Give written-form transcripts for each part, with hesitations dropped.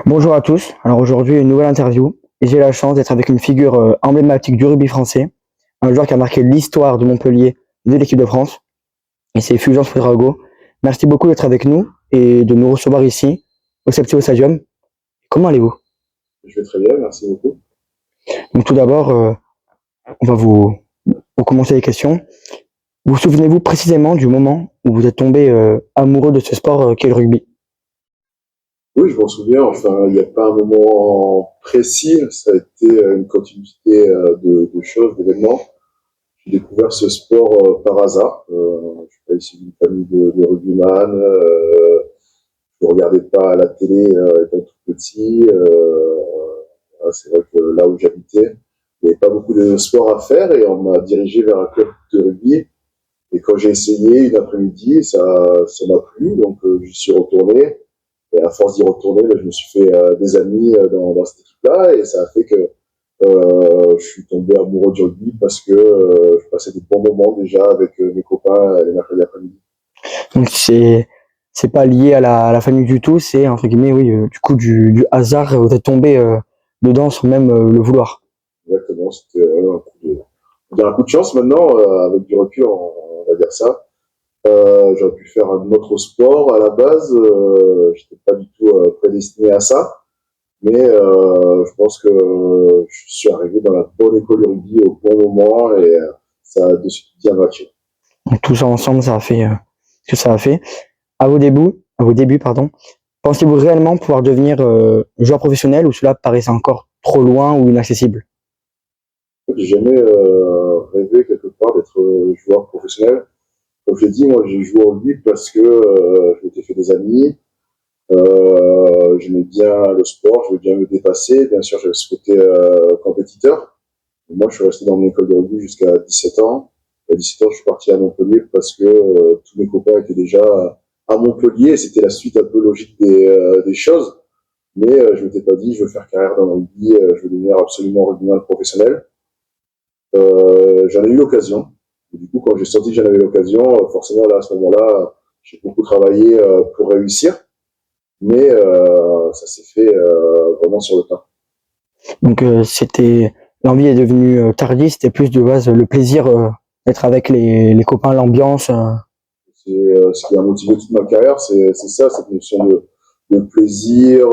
Bonjour à tous. Alors aujourd'hui, une nouvelle interview et j'ai la chance d'être avec une figure emblématique du rugby français, un joueur qui a marqué l'histoire de Montpellier et de l'équipe de France, et c'est Fulgence Ouedraogo. Merci beaucoup d'être avec nous et de nous recevoir ici, au Septio Stadium. Comment allez-vous? Je vais très bien, merci beaucoup. Donc tout d'abord, on va vous commencer les questions. Vous souvenez-vous précisément du moment où vous êtes tombé amoureux de ce sport qu'est le rugby? Oui, je m'en souviens, enfin, il n'y a pas un moment précis, ça a été une continuité de choses, d'événements. J'ai découvert ce sport par hasard. Je suis pas issu d'une famille de rugbyman, je ne regardais pas la télé étant tout petit. C'est vrai que là où j'habitais, il n'y avait pas beaucoup de sport à faire et on m'a dirigé vers un club de rugby. Et quand j'ai essayé une après-midi, ça m'a plu, donc j'y suis retourné. Et à force d'y retourner, je me suis fait des amis dans cette équipe-là, et ça a fait que je suis tombé amoureux du rugby parce que je passais des bons moments déjà avec mes copains les mercredis après-midi. Donc c'est pas lié à la famille du tout, c'est entre guillemets oui du coup du hasard, vous êtes tombé dedans sans même le vouloir. Exactement, c'était un coup de chance maintenant, avec du recul, on va dire ça. J'aurais pu faire un autre sport à la base, j'étais pas du tout prédestiné à ça. Mais je pense que je suis arrivé dans la bonne école de rugby au bon moment et ça a de suite bien matché. Donc tout ça ensemble, ça a fait ce que ça a fait. À vos débuts, pardon, pensez-vous réellement pouvoir devenir joueur professionnel ou cela paraissait encore trop loin ou inaccessible? J'ai jamais rêvé quelque part d'être joueur professionnel. Comme je l'ai dit, moi j'ai joué au rugby parce que je m'étais fait des amis, j'aimais bien le sport, je voulais bien me dépasser. Bien sûr, j'avais ce côté compétiteur. Et moi, je suis resté dans mon école de rugby jusqu'à 17 ans. À 17 ans, je suis parti à Montpellier parce que tous mes copains étaient déjà à Montpellier. C'était la suite un peu logique des choses. Mais je m'étais pas dit, je veux faire carrière dans le rugby, je veux devenir absolument rugbyman professionnel. J'en ai eu l'occasion. Et du coup, quand j'ai senti que j'en avais l'occasion, forcément, là, à ce moment-là, j'ai beaucoup travaillé pour réussir. Mais ça s'est fait vraiment sur le tas. Donc c'était l'envie est devenue tardive, c'était plus de base le plaisir d'être avec les copains, l'ambiance. C'est ce qui a motivé toute ma carrière, c'est ça, cette notion de plaisir,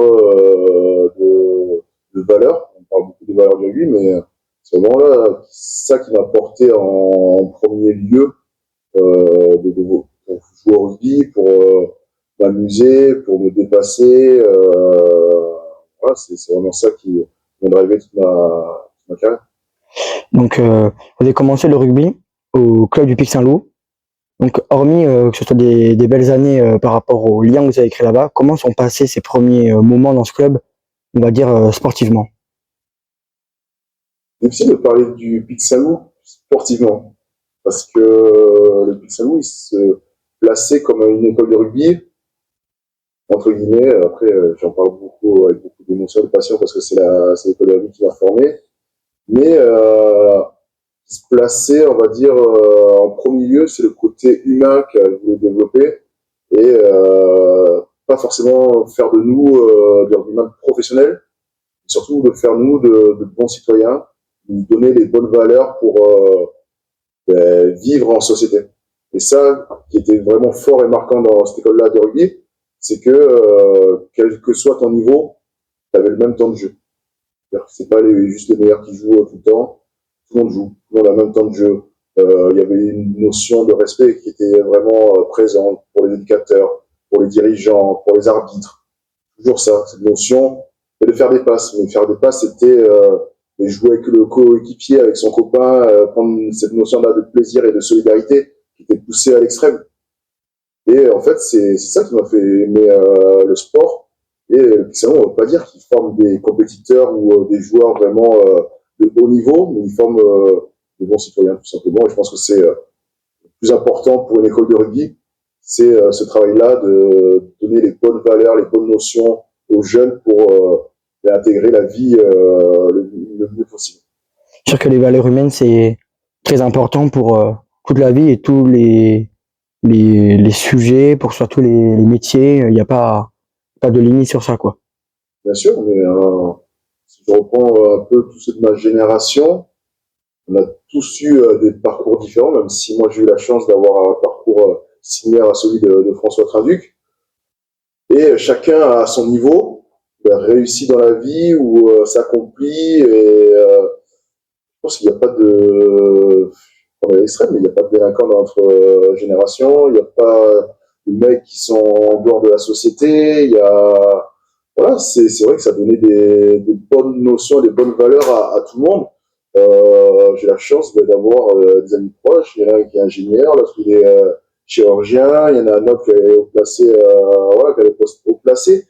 de valeur. On parle beaucoup des valeurs de lui, mais c'est vraiment là ça qui m'a porté en premier lieu pour jouer au rugby, pour m'amuser, pour me dépasser. Voilà, c'est vraiment ça qui m'a drivé toute ma carrière. Donc vous avez commencé le rugby au club du Pic Saint-Loup. Donc, hormis que ce soit des belles années par rapport aux liens que vous avez créés là-bas, comment sont passés ces premiers moments dans ce club, on va dire sportivement? Difficile de parler du Pixalou sportivement, parce que le Pixalou, il se plaçait comme une école de rugby, entre guillemets. Après, j'en parle beaucoup, avec beaucoup d'émotion et de passion, parce que c'est l'école de rugby qui m'a formé. Mais il se plaçait, on va dire, en premier lieu, c'est le côté humain qu'elle voulait développer, et pas forcément faire de nous des rugbyman professionnels, surtout de faire nous de bons citoyens, nous donner les bonnes valeurs pour vivre en société. Et ça, qui était vraiment fort et marquant dans cette école-là de rugby, c'est que quel que soit ton niveau, tu avais le même temps de jeu. C'est pas juste les meilleurs qui jouent tout le temps, tout le monde joue, tout le monde a le même temps de jeu. Il y avait une notion de respect qui était vraiment présente pour les éducateurs, pour les dirigeants, pour les arbitres. Toujours ça, cette notion de faire des passes. Mais faire des passes, c'était jouer avec le coéquipier, avec son copain, prendre cette notion-là de plaisir et de solidarité qui était poussée à l'extrême. Et en fait, c'est ça qui m'a fait aimer le sport. Et ça ne veut pas dire qu'ils forment des compétiteurs ou des joueurs vraiment de haut niveau, mais ils forment des bons citoyens, tout simplement. Et je pense que c'est le plus important pour une école de rugby, c'est ce travail-là de donner les bonnes valeurs, les bonnes notions aux jeunes pour intégrer la vie le mieux possible. Je suis sûr que les valeurs humaines, c'est très important pour toute la vie et tous les sujets, pour surtout les métiers. Il n'y a pas de limite sur ça, quoi. bien sûr, mais si je reprends un peu tous ceux de ma génération, on a tous eu des parcours différents, même si moi j'ai eu la chance d'avoir un parcours similaire à celui de François Trinduc. Et chacun à son niveau réussit dans la vie ou s'accomplit. Et je pense qu'il n'y a pas de, on est extrême, mais il n'y a pas de délinquants dans notre génération. Il n'y a pas de mecs qui sont en dehors de la société. Il y a, voilà, c'est vrai que ça donnait des bonnes notions, des bonnes valeurs à tout le monde. J'ai la chance d'avoir des amis proches. Il y en a un qui est ingénieur, l'autre il est chirurgien, il y en a un autre qui est haut placé, voilà, qui est haut placé.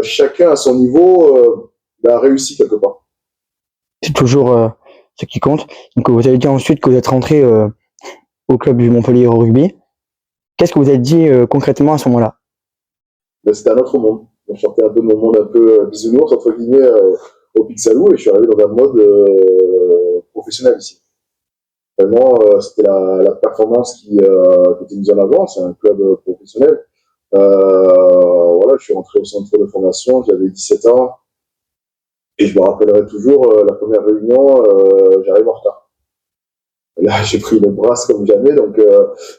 Chacun à son niveau a réussi quelque part. C'est toujours ce qui compte. Donc vous avez dit ensuite que vous êtes rentré au club du Montpellier Rugby. Qu'est-ce que vous avez dit concrètement à ce moment-là? Ben, c'était un autre monde. Je sortais un peu de mon monde un peu bisounours, entre guillemets, au Pixalou, et je suis arrivé dans un mode professionnel ici. Vraiment, c'était la performance qui était mise en avant. C'est un club professionnel. Voilà, je suis rentré au centre de formation, j'avais 17 ans, et je me rappellerai toujours la première réunion, j'arrive en retard. Et là, j'ai pris le bras comme jamais, donc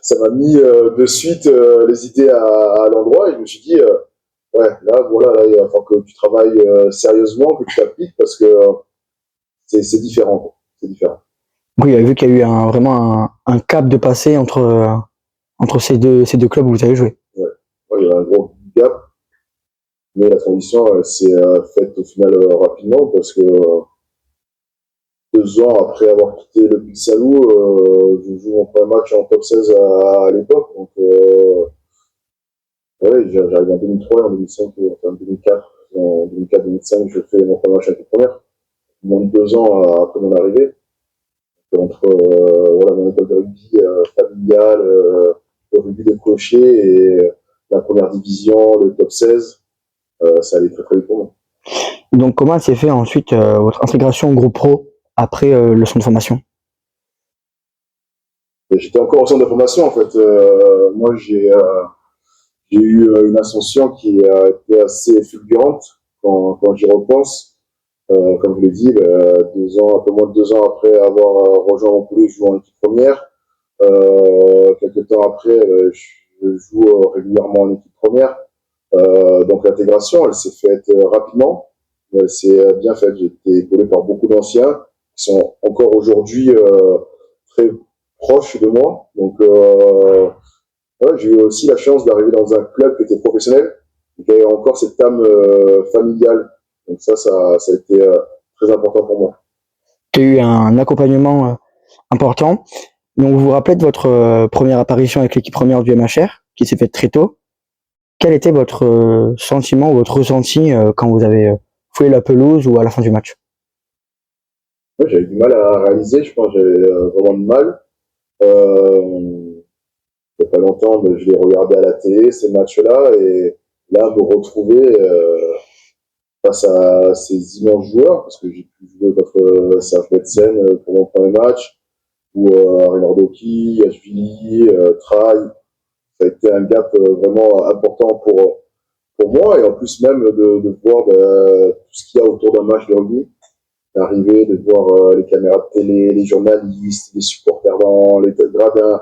ça m'a mis de suite les idées à l'endroit, et je me suis dit, ouais, là, voilà, là, il va falloir que tu travailles sérieusement, que tu t'appliques, parce que c'est différent, quoi. C'est différent. Oui, vu qu'il y a eu vraiment un cap de passé entre ces deux clubs où vous avez joué. Ouais, ouais, il y a un gros gap, mais la transition, elle s'est faite au final rapidement, parce que 2 ans après avoir quitté le Pixalou, je joue mon premier match en top 16 à l'époque, donc ouais, j'arrive en 2003 et en 2005, enfin en 2004. En 2004-2005, je fais mon premier match avec l'équipe première. Moins de 2 ans après mon arrivée. Entre voilà, mon école de rugby familiale, le rugby de clocher et la première division, le top 16, ça allait très très vite pour moi. Donc comment s'est fait ensuite votre intégration au groupe pro après le centre de formation? Et j'étais encore au centre de formation en fait. Moi j'ai eu une ascension qui a été assez fulgurante quand j'y repense. Comme je l'ai dit, 2 ans, un peu moins de 2 ans après avoir rejoint Montpellier, je joue en équipe première. Quelques temps après, je joue régulièrement en équipe première. Donc l'intégration, elle s'est faite rapidement. Elle s'est bien faite. J'ai été épaulé par beaucoup d'anciens qui sont encore aujourd'hui très proches de moi. Donc ouais, j'ai eu aussi la chance d'arriver dans un club qui était professionnel et qui avait encore cette âme familiale. Donc ça a été très important pour moi. Tu as eu un accompagnement important. Donc vous vous rappelez de votre première apparition avec l'équipe première du MHR, qui s'est faite très tôt. Quel était votre sentiment ou votre ressenti quand vous avez foulé la pelouse ou à la fin du match? Ouais, j'avais du mal à réaliser, je pense que j'avais vraiment de mal. Il n'y a pas longtemps, je l'ai regardé à la télé, ces matchs-là, et là, me retrouver face à ces immenses joueurs, parce que j'ai pu jouer contre Serge Betsen pour mon premier match, ou Rinaldoki, Yashvili, Traille. Ça a été un gap vraiment important pour moi, et en plus même de voir tout ce qu'il y a autour d'un match de rugby, d'arriver, de voir les caméras de télé, les journalistes, les supporters dans les gradins.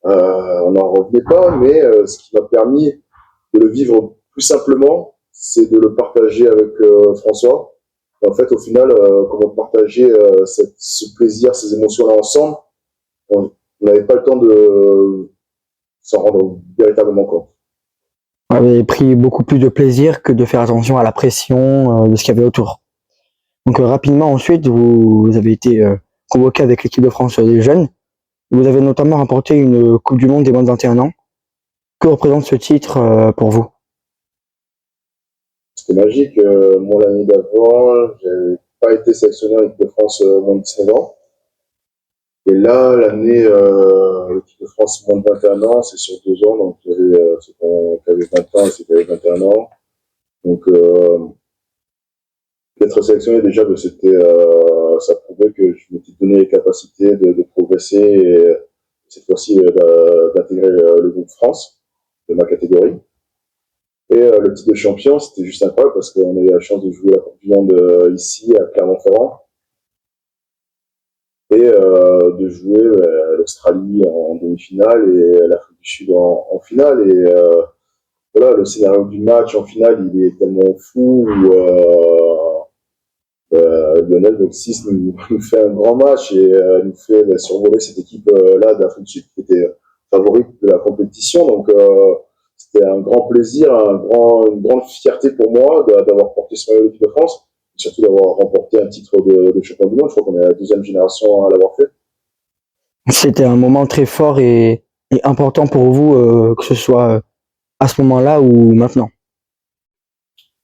On n'en revenait pas, mais ce qui m'a permis de le vivre plus simplement, c'est de le partager avec François. Et en fait, au final, comment partager ce plaisir, ces émotions-là ensemble, on n'avait pas le temps de s'en rendre véritablement compte. Vous avez pris beaucoup plus de plaisir que de faire attention à la pression de ce qu'il y avait autour. Donc rapidement ensuite, vous avez été convoqué avec l'équipe de France des jeunes. Vous avez notamment remporté une Coupe du Monde des moins de 21 ans. Que représente ce titre pour vous? C'était magique. Moi, l'année d'avant, j'ai pas été sélectionné en équipe de France moins de 19 ans. Et là, l'année l'équipe de France moins de 21 ans, c'est sur 2 ans. Donc, il y avait ceux qui avaient 20 ans et ceux qui avaient 21 ans. Donc, d'être sélectionné déjà, ça prouvait que je m'étais donné les capacités de progresser et cette fois-ci d'intégrer le groupe France de ma catégorie. Et le titre de champion, c'était juste incroyable parce qu'on a eu la chance de jouer la Coupe du Monde ici, à Clermont-Ferrand, et de jouer l'Australie en demi-finale et l'Afrique du Sud en finale. Et voilà, le scénario du match en finale, il est tellement fou où Lionel Boxis nous fait un grand match et nous fait survoler cette équipe-là d'Afrique du Sud qui était favorite de la compétition. Donc, c'était un grand plaisir, une grande fierté pour moi d'avoir porté ce maillot de l'équipe de France, et surtout d'avoir remporté un titre de champion du monde. Je crois qu'on est la deuxième génération à l'avoir fait. C'était un moment très fort et important pour vous, que ce soit à ce moment-là ou maintenant.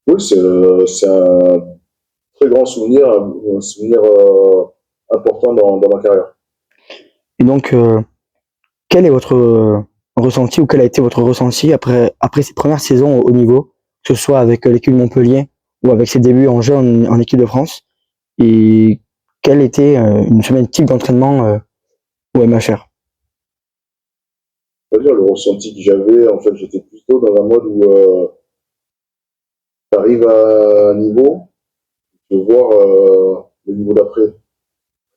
Oui, c'est un très grand souvenir, un souvenir important dans ma carrière. Et donc, quel est votre ressenti ou quel a été votre ressenti après ces premières saisons au haut niveau, que ce soit avec l'équipe de Montpellier ou avec ses débuts en jeu en équipe de France? Et quelle était une semaine type d'entraînement au MHR? C'est-à-dire le ressenti que j'avais, en fait, j'étais plutôt dans un mode où tu arrives à un niveau, de voir le niveau d'après.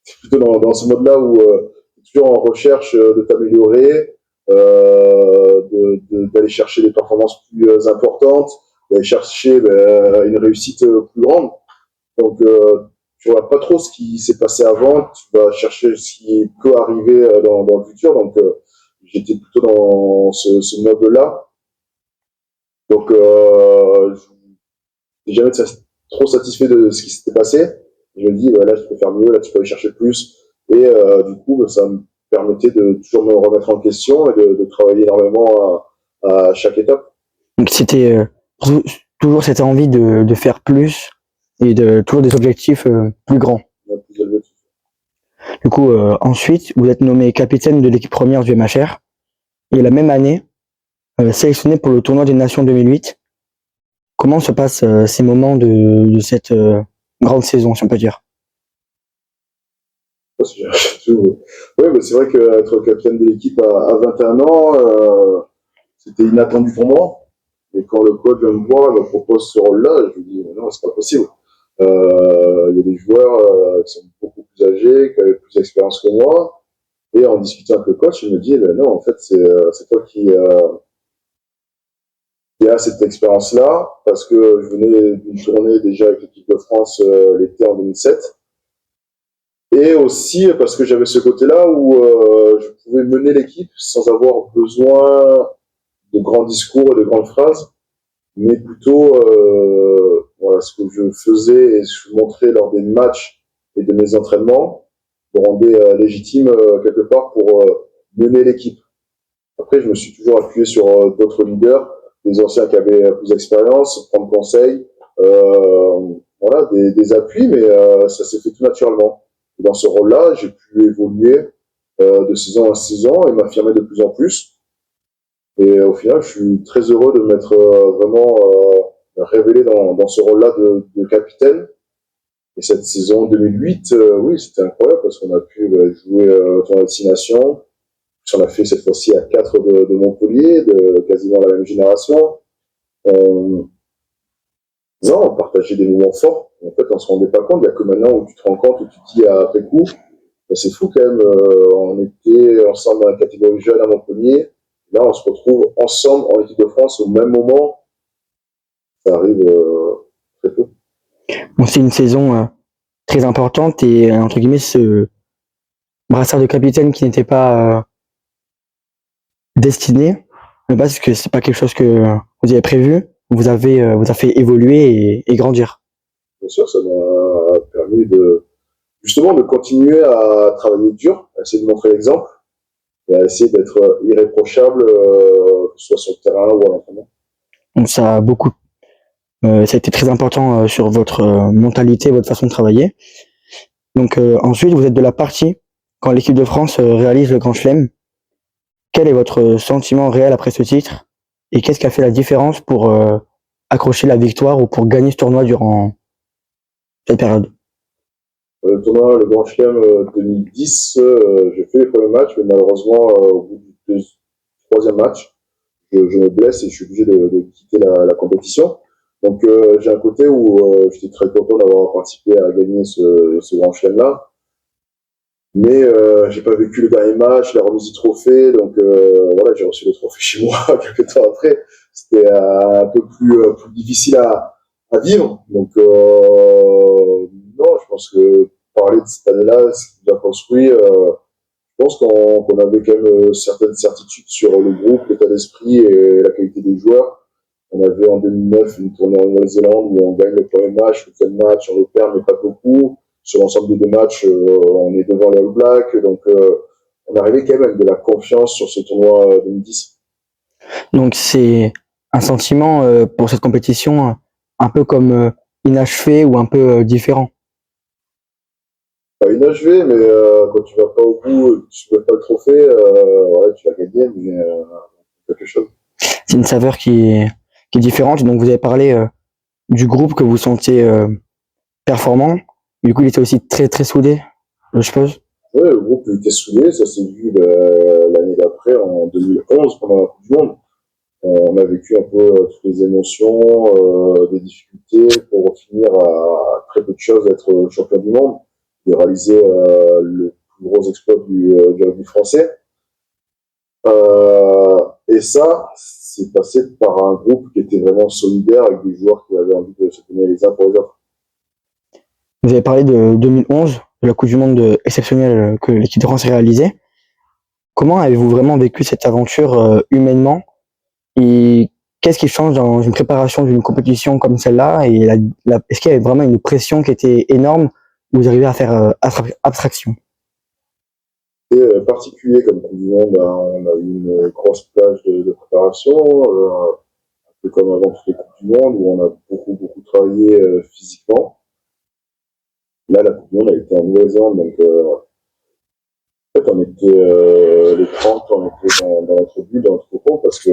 C'est plutôt dans ce mode-là où tu es toujours en recherche de t'améliorer, d'aller chercher des performances plus importantes, d'aller chercher une réussite plus grande. Donc, tu vois pas trop ce qui s'est passé avant, tu vas chercher ce qui peut arriver dans le futur. Donc, j'étais plutôt dans ce mode-là. Donc, j'ai jamais trop satisfait de ce qui s'était passé. Je me dis, bah, là, tu peux faire mieux, là, tu peux aller chercher plus. Et du coup, bah, ça me permettait de toujours me remettre en question et de travailler énormément à chaque étape. Donc c'était toujours cette envie de faire plus et de toujours des objectifs plus grands. Plus élevé. Du coup, ensuite, vous êtes nommé capitaine de l'équipe première du MHR et la même année, sélectionné pour le tournoi des Nations 2008. Comment se passent ces moments de cette grande saison, si on peut dire? Oui, mais c'est vrai qu'être capitaine de l'équipe à 21 ans, c'était inattendu pour moi. Et quand le coach vient me voir et me propose ce rôle-là, je lui dis non, c'est pas possible. Il y a des joueurs qui sont beaucoup plus âgés, qui avaient plus d'expérience que moi. Et en discutant avec le coach, il me dit ben non, en fait, c'est toi qui a cette expérience-là, parce que je venais d'une tournée déjà avec l'équipe de France l'été en 2007. Et aussi parce que j'avais ce côté-là où je pouvais mener l'équipe sans avoir besoin de grands discours et de grandes phrases, mais plutôt voilà, ce que je faisais et ce que je montrais lors des matchs et de mes entraînements me rendait légitime quelque part pour mener l'équipe. Après, je me suis toujours appuyé sur d'autres leaders, des anciens qui avaient plus d'expérience, prendre conseil, voilà, des appuis, mais ça s'est fait tout naturellement. Et dans ce rôle-là, j'ai pu évoluer de saison en saison et m'affirmer de plus en plus. Et au final, je suis très heureux de m'être vraiment révélé dans ce rôle-là de capitaine. Et cette saison 2008, oui, c'était incroyable parce qu'on a pu jouer au tournoi de destination. On a fait cette fois-ci à 4 de Montpellier, de quasiment la même génération. On, non, on partageait des moments forts. En fait, on se rendait pas compte. Il y a que maintenant où tu te rends compte, où tu te dis après coup, ben, c'est fou quand même. On était ensemble dans la catégorie jeune à Montpellier. Là, on se retrouve ensemble en équipe de France au même moment. Ça arrive très peu. Bon, c'est une saison très importante et entre guillemets ce brassard de capitaine qui n'était pas destiné, parce que c'est pas quelque chose que vous avez prévu, vous a fait évoluer et grandir. Bien sûr, ça m'a permis de justement de continuer à travailler dur, à essayer de montrer l'exemple et à essayer d'être irréprochable, que ce soit sur le terrain ou à l'entraînement. Donc ça a beaucoup, ça a été très important sur votre mentalité, votre façon de travailler. Donc ensuite, vous êtes de la partie quand l'équipe de France réalise le Grand Chelem. Quel est votre sentiment réel après ce titre et qu'est-ce qui a fait la différence pour accrocher la victoire ou pour gagner ce tournoi durant cette période? Le tournoi, le Grand Chelem 2010, j'ai fait les premiers matchs, mais malheureusement, au bout du troisième match, je me blesse et je suis obligé de quitter la compétition. Donc j'ai un côté où j'étais très content d'avoir participé à gagner ce grand chelem-là. Mais j'ai pas vécu le dernier match, la remise du trophée, donc voilà, j'ai reçu le trophée chez moi quelques temps après. C'était un peu plus difficile à vivre. Donc non, je pense que parler de cette année-là, ce qui nous a construit, je pense qu'on avait quand même certaines certitudes sur le groupe, l'état d'esprit et la qualité des joueurs. On avait en 2009 une tournée en Nouvelle-Zélande où on gagne le premier match, le deuxième match, on le perd mais pas beaucoup. Sur l'ensemble des deux matchs, on est devant les All Blacks, donc on arrivait quand même avec de la confiance sur ce tournoi 2010. Donc c'est un sentiment pour cette compétition un peu comme inachevé ou un peu différent. Pas inachevé, mais quand tu vas pas au bout, tu ne veux pas le trophée, ouais, tu vas gagner, mais quelque chose. C'est une saveur qui est différente. Donc vous avez parlé du groupe que vous sentiez performant. Du coup, il était aussi très très soudé, je suppose. Oui, le groupe était soudé, ça s'est vu l'année d'après, en 2011, pendant la Coupe du Monde. On a vécu un peu toutes les émotions, des difficultés pour finir à très peu de choses d'être champion du monde, de réaliser le plus gros exploit du rugby français. Et ça, c'est passé par un groupe qui était vraiment solidaire avec des joueurs qui avaient envie de se tenir les uns pour les autres. Vous avez parlé de 2011, de la Coupe du Monde exceptionnelle que l'équipe de France a réalisée. Comment avez-vous vraiment vécu cette aventure humainement et qu'est-ce qui change dans une préparation d'une compétition comme celle-là et est-ce qu'il y avait vraiment une pression qui était énorme ou vous arrivez à faire abstraction? C'est particulier comme Coupe du Monde, hein. On a eu une grosse plage de préparation, un peu comme avant toutes les Coupes du Monde, où on a beaucoup travaillé physiquement. Là, la Coupe du Monde a été en Nouvelle-Zélande, donc en fait, on était les 30, on était dans notre bulle, dans notre cocon, parce que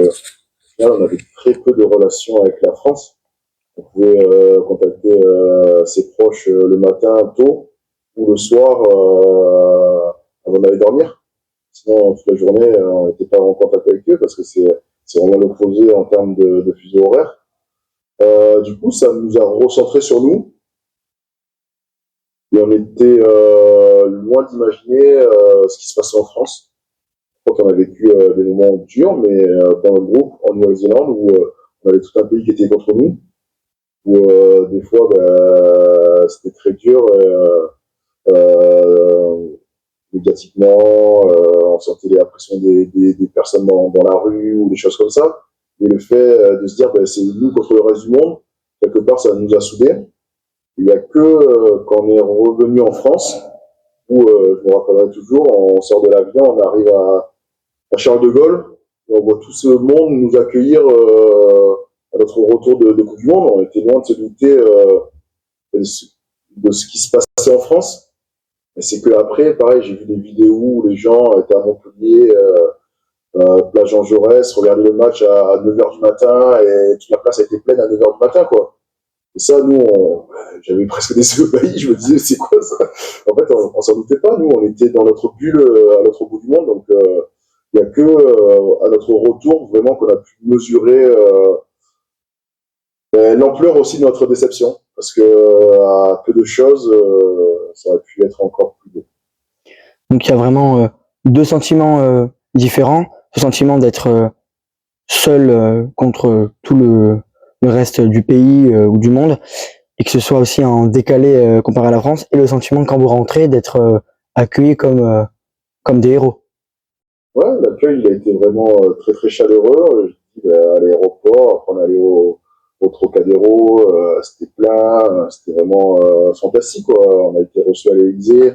là, on avait très peu de relations avec la France. On pouvait contacter ses proches le matin tôt ou le soir avant d'aller dormir. Sinon, toute la journée, on n'était pas en contact avec eux parce que c'est vraiment l'opposé en termes de fuseau horaire. Du coup, ça nous a recentré sur nous et on était loin d'imaginer ce qui se passait en France. Quand on a vécu des moments durs, mais dans le groupe en Nouvelle-Zélande où on avait tout un pays qui était contre nous, où des fois c'était très dur. Médiatiquement, on sentait la pression des personnes dans la rue ou des choses comme ça. Et le fait de se dire c'est nous contre le reste du monde, quelque part ça nous a soudés. Il n'y a que quand on est revenu en France, où je me rappellerai toujours, on sort de l'avion, on arrive à Charles de Gaulle, et on voit tout ce monde nous accueillir à notre retour de Coupe du Monde. On était loin de se douter de ce qui se passait en France. Et c'est que après, pareil, j'ai vu des vidéos où les gens étaient à Montpellier, plage Jean Jaurès, regardaient le match à 9h du matin et toute la place était pleine à 9h du matin, quoi. Et ça, nous, j'avais presque des yeux ébahis, je me disais, c'est quoi ça? En fait, on s'en doutait pas, nous, on était dans notre bulle à l'autre bout du monde, donc il y a que à notre retour vraiment qu'on a pu mesurer l'ampleur aussi de notre déception, parce que à peu de choses, ça aurait pu être encore plus beau. Donc il y a vraiment deux sentiments différents. Le sentiment d'être seul contre tout le reste du pays ou du monde, et que ce soit aussi en décalé comparé à la France, et le sentiment quand vous rentrez d'être accueilli comme des héros. Ouais, l'accueil il a été vraiment très très chaleureux. Je dis, à l'aéroport, après on est allé au Trocadéro, c'était plein, c'était vraiment fantastique, quoi. On a été reçus à l'Élysée.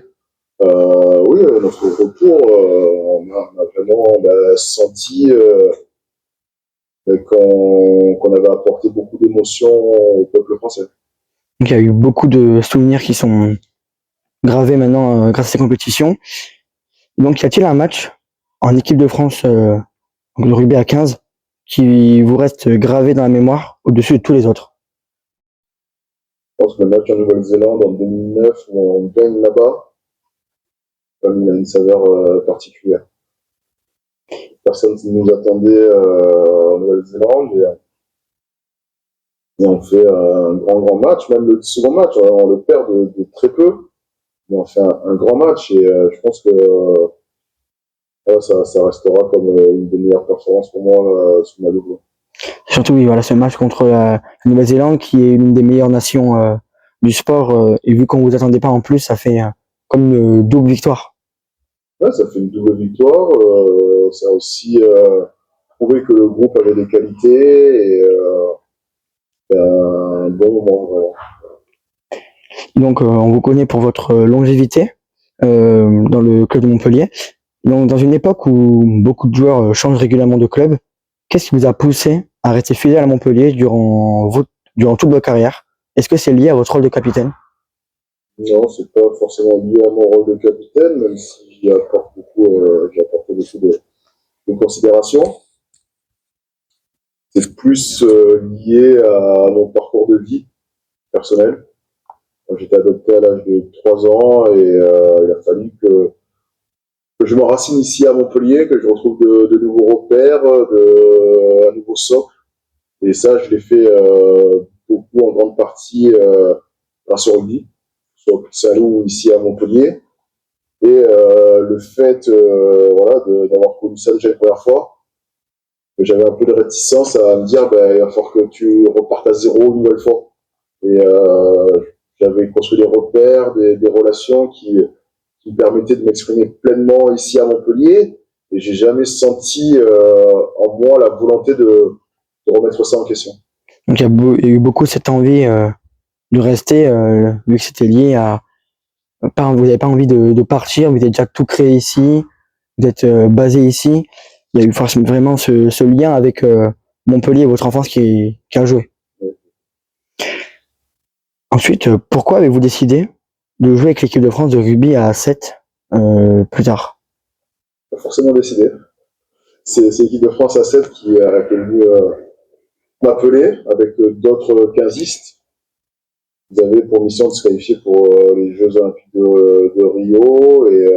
Oui, notre retour, on a vraiment senti qu'on avait apporté beaucoup d'émotions au peuple français. Donc il y a eu beaucoup de souvenirs qui sont gravés maintenant grâce à ces compétitions. Donc y a-t-il un match en équipe de France de rugby à 15 qui vous reste gravé dans la mémoire au-dessus de tous les autres? Je pense que le match en Nouvelle-Zélande en 2009 où on gagne là-bas, il a une saveur particulière. personne qui nous attendait en Nouvelle-Zélande et on fait un grand match, même le second match, on le perd de très peu, mais on fait un grand match et je pense que ça restera comme une des meilleures performances pour moi sous ma logo. Surtout, oui, voilà, ce match contre la Nouvelle-Zélande, qui est l'une des meilleures nations du sport, et vu qu'on vous attendait pas en plus, ça fait comme une double victoire. Ouais, ça fait une double victoire. Ça a aussi prouvé que le groupe avait des qualités et un bon moment. Voilà. Donc, on vous connaît pour votre longévité dans le club de Montpellier. Donc, dans une époque où beaucoup de joueurs changent régulièrement de club, qu'est-ce qui vous a poussé à rester fidèle à Montpellier durant toute votre carrière? Est-ce que c'est lié à votre rôle de capitaine? Non, c'est pas forcément lié à mon rôle de capitaine, même si j'y apporte j'ai apporté beaucoup de considération. C'est plus lié à mon parcours de vie personnel. J'étais adopté à l'âge de 3 ans et il a fallu que je m'enracine ici à Montpellier, que je retrouve de nouveaux repères, un nouveau socle. Et ça, je l'ai fait beaucoup en grande partie grâce au rugby, soit au Salou ici à Montpellier. Et le fait voilà, d'avoir connu ça déjà la première fois, j'avais un peu de réticence à me dire il va falloir que tu repartes à zéro une nouvelle fois. Et j'avais construit des repères, des relations qui me permettaient de m'exprimer pleinement ici à Montpellier. Et j'ai jamais senti en moi la volonté de remettre ça en question. Donc, il y a eu beaucoup cette envie de rester, vu que c'était lié à... vous n'avez pas envie de partir, vous avez déjà tout créé ici, vous êtes basé ici. Il y a eu forcément vraiment ce lien avec Montpellier et votre enfance qui a joué. Ensuite, pourquoi avez-vous décidé de jouer avec l'équipe de France de rugby à 7 plus tard? Pas forcément décidé. C'est l'équipe de France à 7 qui est venue m'appeler avec d'autres quinzistes. Ils avaient pour mission de se qualifier pour les Jeux Olympiques de Rio et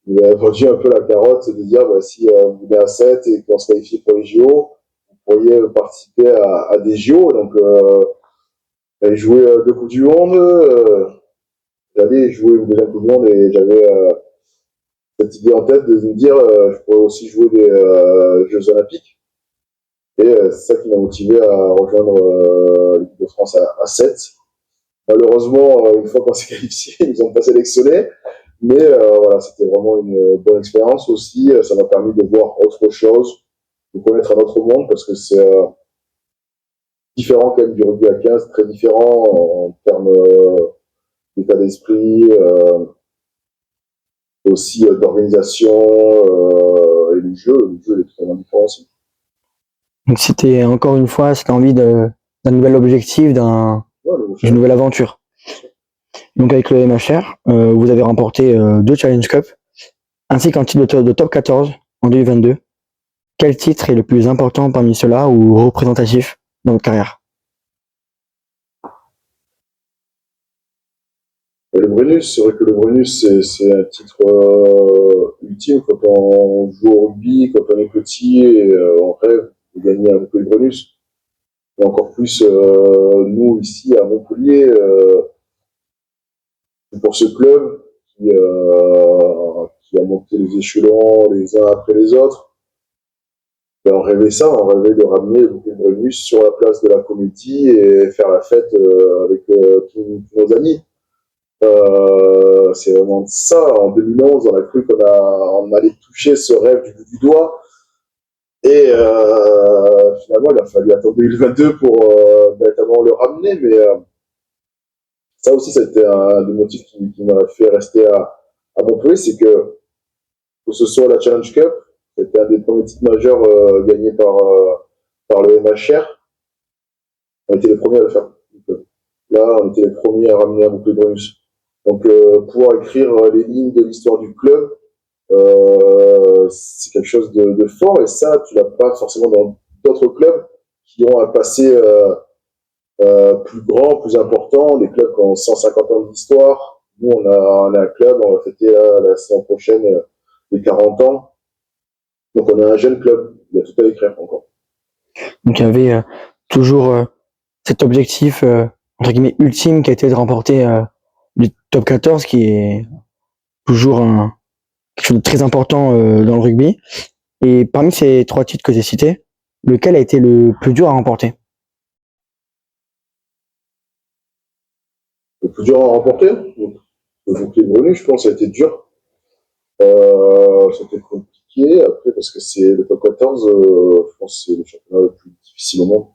il a vendu un peu la carotte de dire si vous venez à 7 et qu'on se qualifie pour les JO, vous pourriez participer à des JO. Donc, j'allais jouer 2 Coupes du Monde, j'allais jouer une deuxième Coupe du Monde et j'avais cette idée en tête de me dire je pourrais aussi jouer des Jeux Olympiques. Et c'est ça qui m'a motivé à rejoindre l'équipe de France à 7. Malheureusement, une fois qu'on s'est qualifié, ils nous ont pas sélectionné. Mais voilà, c'était vraiment une bonne expérience aussi. Ça m'a permis de voir autre chose, de connaître un autre monde, parce que c'est différent quand même du rugby à 15, très différent en termes d'état d'esprit, aussi d'organisation et le jeu est totalement différent aussi. Donc c'était encore une fois cette envie d'un nouvel objectif, d'une nouvelle aventure. Donc avec le MHR, vous avez remporté 2 Challenge Cup, ainsi qu'un titre de top 14 en 2022. Quel titre est le plus important parmi ceux-là ou représentatif dans votre carrière? Le Brennus, c'est vrai que le Brennus, c'est un titre ultime quand on joue au rugby, quand on est petit et on rêve de gagner avec le Brennus. Et encore plus nous ici à Montpellier, pour ce club qui a monté les échelons les uns après les autres. Et on rêvait ça, on rêvait de ramener le Brennus sur la place de la Community et faire la fête avec tous nos amis. C'est vraiment ça. En 2011, on a cru on allait toucher ce rêve du bout du doigt. Et finalement, il a fallu attendre 2022 pour véritablement le ramener. Mais ça aussi, ça a été un des motifs qui m'a fait rester à Montpellier, c'est que ce soit la Challenge Cup, c'était un des premiers titres majeurs gagnés par le MHR. On était les premiers à le faire. Là, on était les premiers à ramener à Montpellier Brennus. Donc, pouvoir écrire les lignes de l'histoire du club, c'est quelque chose de fort. Et ça, tu l'as pas forcément dans d'autres clubs qui ont un passé plus grand, plus important, des clubs qui ont 150 ans d'histoire. Nous, on a un club, on va fêter la saison prochaine les 40 ans. Donc on a un jeune club, il y a tout à écrire encore. Donc il y avait toujours cet objectif entre guillemets ultime qui a été de remporter le top 14, qui est toujours quelque chose de très important dans le rugby. Et parmi ces 3 titres que j'ai cités, lequel a été le plus dur à remporter? Le plus dur à remporter, donc, le bouclier Brunu, je pense, ça a été dur. C'était compliqué, après, parce que c'est le top 14, je pense que c'est le championnat le plus difficile au monde.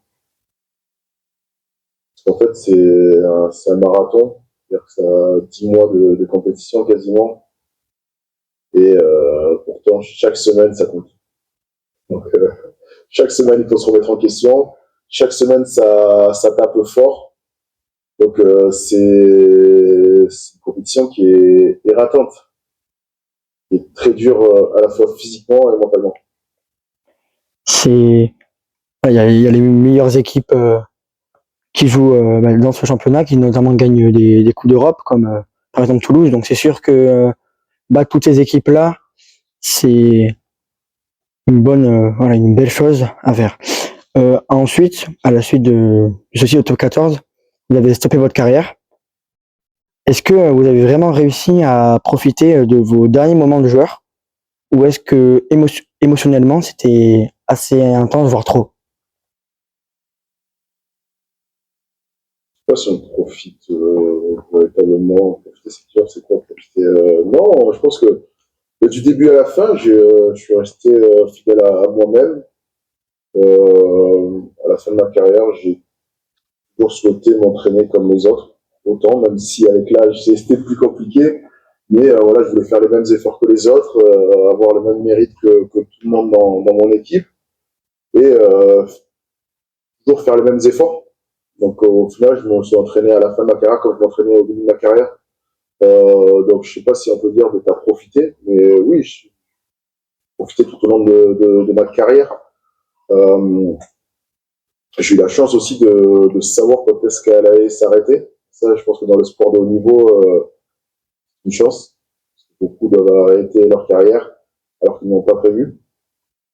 Parce qu'en fait, c'est un marathon, c'est-à-dire que ça a 10 mois de compétition quasiment, et pourtant, chaque semaine, ça compte. Donc, chaque semaine, il faut se remettre en question, chaque semaine, ça tape fort, donc c'est une compétition qui est éreintante, qui est très dure à la fois physiquement et mentalement. C'est il y a les meilleures équipes qui jouent dans ce championnat, qui notamment gagnent des coupes d'Europe, comme par exemple Toulouse. Donc c'est sûr que battre toutes ces équipes-là, c'est une belle chose à faire. Ensuite, à la suite de ceci au top 14, vous avez stoppé votre carrière. Est-ce que vous avez vraiment réussi à profiter de vos derniers moments de joueur, ou est-ce que émotionnellement c'était assez intense, voire trop? Je sais pas si on profite véritablement, profiter c'est dur, c'est quoi profiter non, je pense que du début à la fin, je suis resté fidèle à moi-même. À la fin de ma carrière, j'ai toujours souhaité m'entraîner comme les autres, autant, même si avec l'âge c'était plus compliqué. Mais voilà, je voulais faire les mêmes efforts que les autres, avoir le même mérite que tout le monde dans mon équipe, et toujours faire les mêmes efforts. Donc au final, je me suis entraîné à la fin de ma carrière comme je m'entraînais au début de ma carrière. Donc je sais pas si on peut dire de t'as profité, mais oui, j'ai profité tout au long de ma carrière. Euh, j'ai eu la chance aussi de savoir quand est-ce qu'elle allait s'arrêter. Ça, je pense que dans le sport de haut niveau, une chance. Beaucoup doivent arrêter leur carrière alors qu'ils n'ont pas prévu,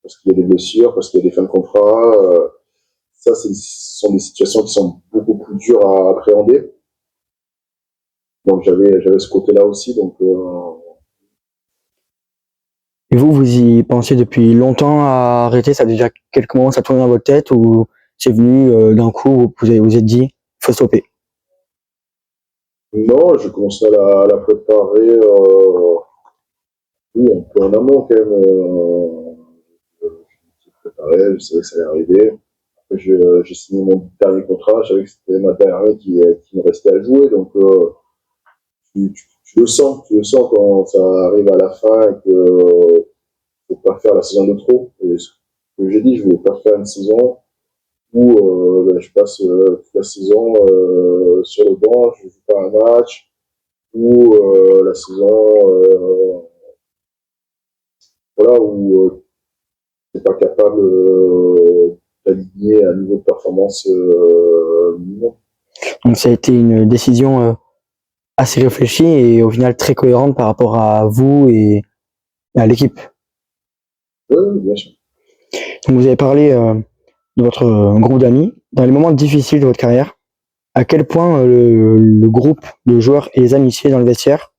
parce qu'il y a des blessures, parce qu'il y a des fins de contrat. Ça, ce sont des situations qui sont beaucoup plus dures à appréhender. Donc j'avais ce côté-là aussi. Donc Et vous y pensez depuis longtemps à arrêter? Ça a déjà quelques moments, ça tourne dans votre tête, ou c'est venu d'un coup, vous êtes dit, faut stopper? non, je commençais à la préparer, oui, un peu en amont quand même. Je me préparais, je savais que ça allait arriver. Après, j'ai signé mon dernier contrat, je savais que c'était ma dernière année qui me restait à jouer. Donc tu le sens quand ça arrive à la fin et que faut pas faire la saison de trop. Et ce que j'ai dit, je voulais pas faire une saison où je passe toute la saison sur le banc, je joue pas un match, ou la saison voilà, où tu n'es pas capable d'aligner un niveau de performance minimum. Donc ça a été une décision assez réfléchie et au final très cohérente par rapport à vous et à l'équipe. Oui, bien sûr. Donc vous avez parlé de votre groupe d'amis. Dans les moments difficiles de votre carrière, à quel point le groupe de joueurs et les amitiés dans le vestiaire,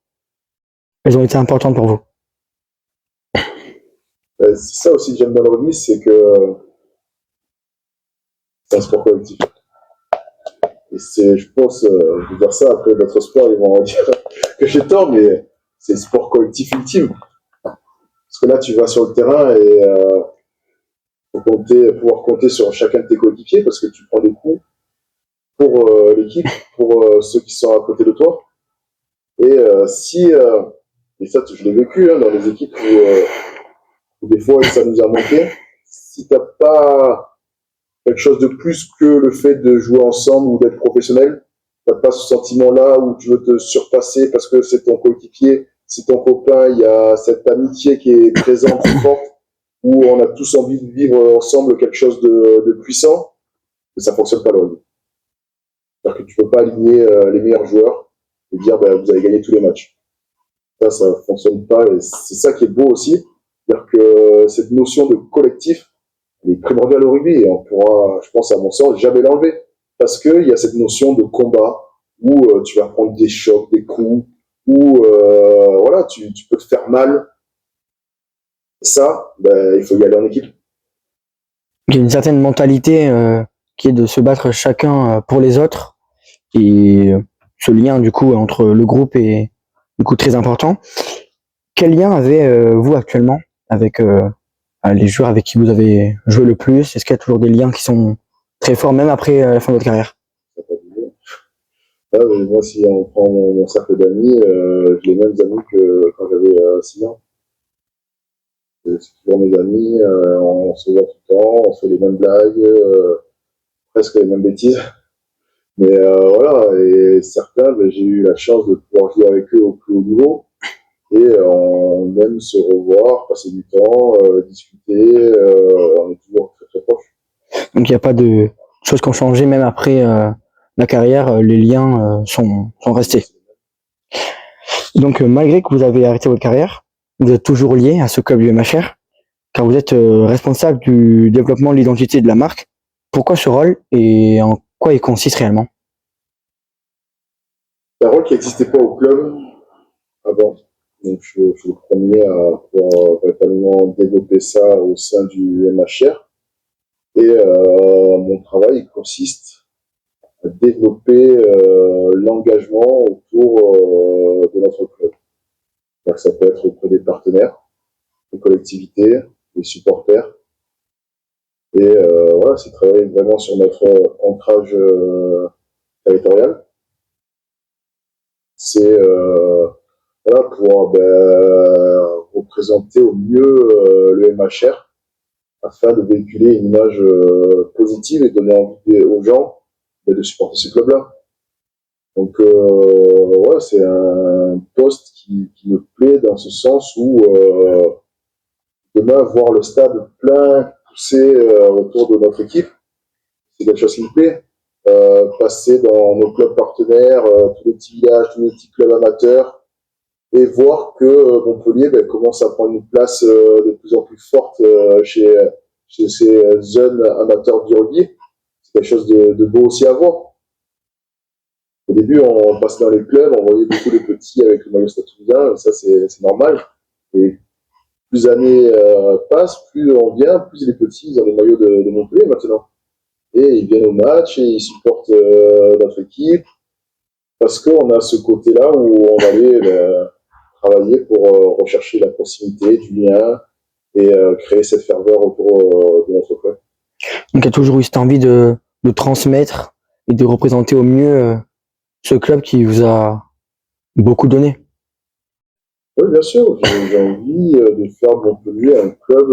elles ont été importantes pour vous? C'est ça aussi que j'aime dans le rugby, c'est que c'est un sport collectif. Et c'est, je pense, je vais dire ça, après d'autres sports, ils vont dire que j'ai tort, mais c'est le sport collectif ultime. Parce que là, tu vas sur le terrain et faut pouvoir compter sur chacun de tes coéquipiers parce que tu prends des coups pour l'équipe, pour ceux qui sont à côté de toi. Et et ça, je l'ai vécu dans les équipes où des fois ça nous a manqué, si t'as pas quelque chose de plus que le fait de jouer ensemble ou d'être professionnel, t'as pas ce sentiment-là où tu veux te surpasser parce que c'est ton coéquipier, c'est ton copain, il y a cette amitié qui est présente, forte, où on a tous envie de vivre ensemble quelque chose de puissant, mais ça fonctionne pas le rugby. C'est-à-dire que tu peux pas aligner les meilleurs joueurs et dire vous avez gagné tous les matchs. Ça fonctionne pas et c'est ça qui est beau aussi. Il C'est-à-dire que cette notion de collectif, elle est primordiale au rugby et on pourra, je pense à mon sens, jamais l'enlever. Parce qu'il y a cette notion de combat où tu vas prendre des chocs, des coups, où voilà, tu peux te faire mal. Et ça, ben, il faut y aller en équipe. Il y a une certaine mentalité qui est de se battre chacun pour les autres. Et ce lien, du coup, entre le groupe est, du coup, très important. Quel lien avez-vous actuellement avec les joueurs avec qui vous avez joué le plus? Est-ce qu'il y a toujours des liens qui sont très forts, même après la fin de votre carrière? Là, moi, si on prend mon cercle d'amis, j'ai les mêmes amis que quand j'avais 6 ans. C'est toujours mes amis, on se voit tout le temps, on fait les mêmes blagues, presque les mêmes bêtises. Mais voilà, et certains, ben, j'ai eu la chance de pouvoir jouer avec eux au plus haut niveau. Et on aime se revoir, passer du temps, discuter, on est toujours très très proches. Donc il n'y a pas de choses qui ont changé, même après la carrière, les liens sont restés. Donc malgré que vous avez arrêté votre carrière, vous êtes toujours lié à ce club du MHR, car vous êtes responsable du développement de l'identité de la marque. Pourquoi ce rôle et en quoi il consiste réellement? C'est un rôle qui n'existait pas au club avant. Donc je suis le premier à pouvoir véritablement développer ça au sein du MHR. Et mon travail consiste à développer l'engagement autour de notre club. Donc, ça peut être auprès des partenaires, des collectivités, des supporters. Et voilà, c'est travailler vraiment sur notre ancrage territorial. C'est voilà, pouvoir représenter au mieux le MHR afin de véhiculer une image positive et donner envie aux gens de supporter ce club-là. Donc ouais, c'est un poste qui me plaît dans ce sens où demain voir le stade plein, poussé autour de notre équipe, c'est quelque chose qui me plaît. Passer dans nos clubs partenaires, tous les petits villages, tous les petits clubs amateurs, et voir que Montpellier commence à prendre une place de plus en plus forte chez ces jeunes amateurs du rugby. C'est quelque chose de beau aussi à voir. Au début, on passait dans les clubs, on voyait beaucoup de petits avec le maillot Stade Toulousain, ça c'est normal. Et plus années passent, plus on vient, plus les petits ils ont les maillots de Montpellier maintenant. Et ils viennent au match et ils supportent notre équipe parce qu'on a ce côté-là où on allait travailler pour rechercher la proximité, du lien et créer cette ferveur autour de notre club. Donc il y a toujours eu cette envie de transmettre et de représenter au mieux ce club qui vous a beaucoup donné. Oui, bien sûr, j'ai envie de faire de Montpellier un club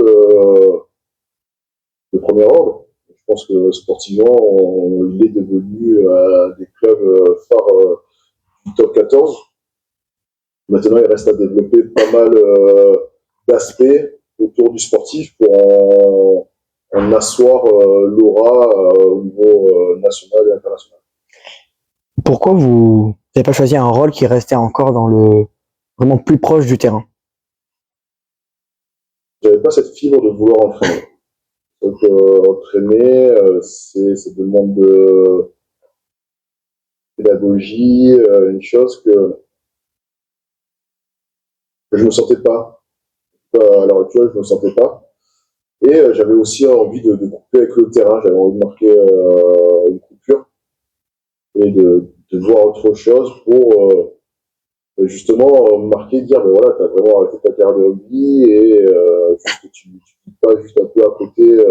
de premier ordre. Je pense que sportivement, il est devenu un des clubs phares du top 14. Maintenant, il reste à développer pas mal d'aspects autour du sportif pour en asseoir l'aura au niveau national et international. Pourquoi vous n'avez pas choisi un rôle qui restait encore dans le vraiment plus proche du terrain? J'avais pas cette fibre de vouloir entraîner. Donc entraîner, ça demande de pédagogie, une chose que je me sentais pas. À l'heure actuelle, je me sentais pas. Et j'avais aussi envie de couper avec le terrain. J'avais envie de marquer une coupure et de voir autre chose pour justement marquer, dire ben voilà, t'as vraiment arrêté ta carrière de rugby et juste que tu vis pas juste un peu à côté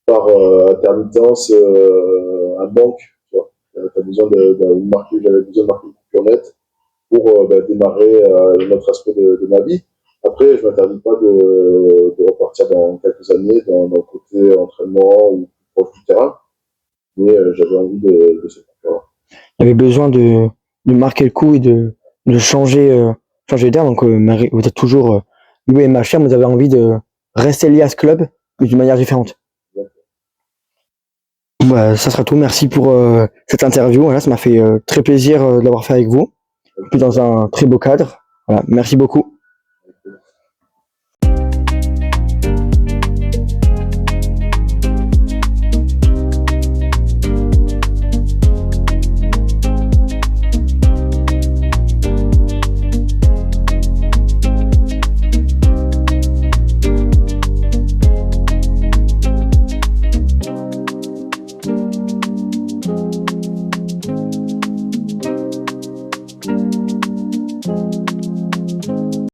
par intermittence un manque, tu vois. T'as besoin de marquer, j'avais besoin de marquer une coupure nette pour démarrer notre aspect de ma vie. Après, je m'interdis pas de repartir dans quelques années dans le côté entraînement ou plus proche du terrain, mais j'avais envie de cette coupure-là. Il y avait besoin de marquer le coup et de changer d'air. Donc vous êtes toujours l'UMHR, mais vous avez envie de rester lié à ce club, mais d'une manière différente. Bah, ça sera tout. Merci pour cette interview. Voilà, ça m'a fait très plaisir de l'avoir fait avec vous. Puis dans un très beau cadre. Voilà, merci beaucoup.